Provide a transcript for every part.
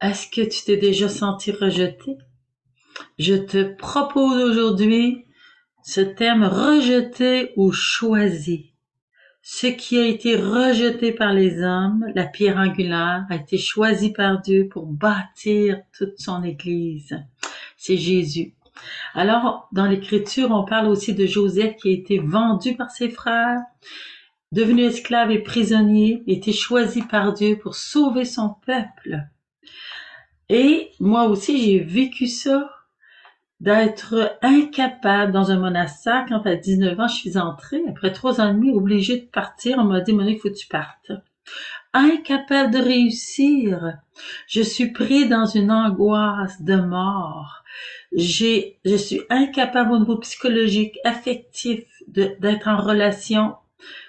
Est-ce que tu t'es déjà senti rejeté? Je te propose aujourd'hui ce thème rejeté ou choisi. Ce qui a été rejeté par les hommes, la pierre angulaire, a été choisi par Dieu pour bâtir toute son Église. C'est Jésus. Alors, dans l'Écriture, on parle aussi de Joseph qui a été vendu par ses frères, devenu esclave et prisonnier, a été choisi par Dieu pour sauver son peuple. Et moi aussi, j'ai vécu ça, d'être incapable dans un monastère. Quand à 19 ans, je suis entrée, après 3 ans et demi, obligée de partir. On m'a dit, Monique, faut que tu partes. Incapable de réussir. Je suis pris dans une angoisse de mort. Je suis incapable au niveau psychologique, affectif, d'être en relation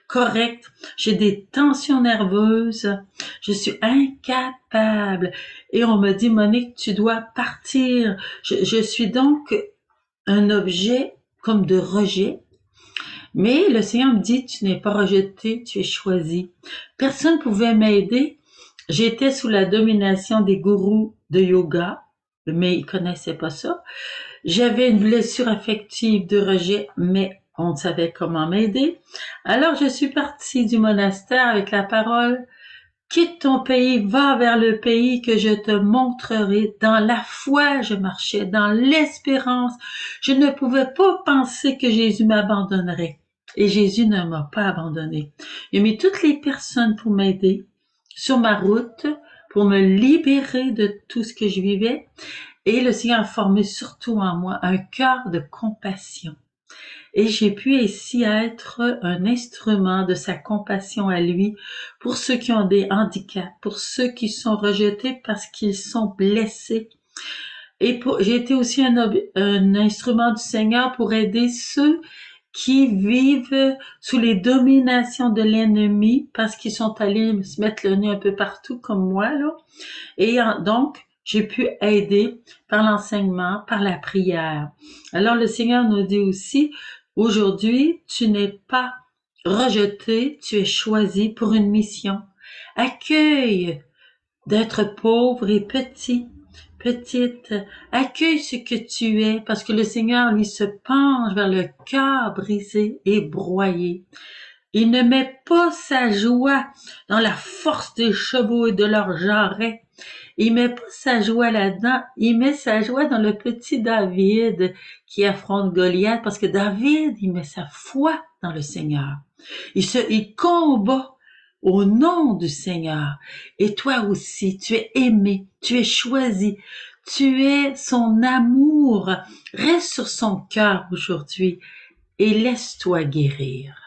correcte. J'ai des tensions nerveuses. Je suis incapable. Et on me dit, Monique, tu dois partir. Je suis donc un objet comme de rejet. Mais le Seigneur me dit, tu n'es pas rejeté, tu es choisi. Personne ne pouvait m'aider. J'étais sous la domination des gourous de yoga, mais ils connaissaient pas ça. J'avais une blessure affective de rejet, mais on ne savait comment m'aider. Alors je suis partie du monastère avec la parole, quitte ton pays, va vers le pays que je te montrerai. Dans la foi, je marchais, dans l'espérance. Je ne pouvais pas penser que Jésus m'abandonnerait. Et Jésus ne m'a pas abandonné. Il a mis toutes les personnes pour m'aider sur ma route, pour me libérer de tout ce que je vivais. Et le Seigneur a formé surtout en moi un cœur de compassion. Et j'ai pu ainsi être un instrument de sa compassion à lui pour ceux qui ont des handicaps, pour ceux qui sont rejetés parce qu'ils sont blessés. Et j'ai été aussi un instrument du Seigneur pour aider ceux qui vivent sous les dominations de l'ennemi parce qu'ils sont allés se mettre le nez un peu partout comme moi, là. Et donc, j'ai pu aider par l'enseignement, par la prière. Alors, le Seigneur nous dit aussi, aujourd'hui, tu n'es pas rejeté, tu es choisi pour une mission. Accueille d'être pauvre et petit, petite. Accueille ce que tu es, parce que le Seigneur, lui, se penche vers le cœur brisé et broyé. Il ne met pas sa joie dans la force des chevaux et de leurs jarrets. Il met pas sa joie là-dedans. Il met sa joie dans le petit David qui affronte Goliath, parce que David, il met sa foi dans le Seigneur. Il combat au nom du Seigneur. Et toi aussi, tu es aimé, tu es choisi, tu es son amour. Reste sur son cœur aujourd'hui et laisse-toi guérir.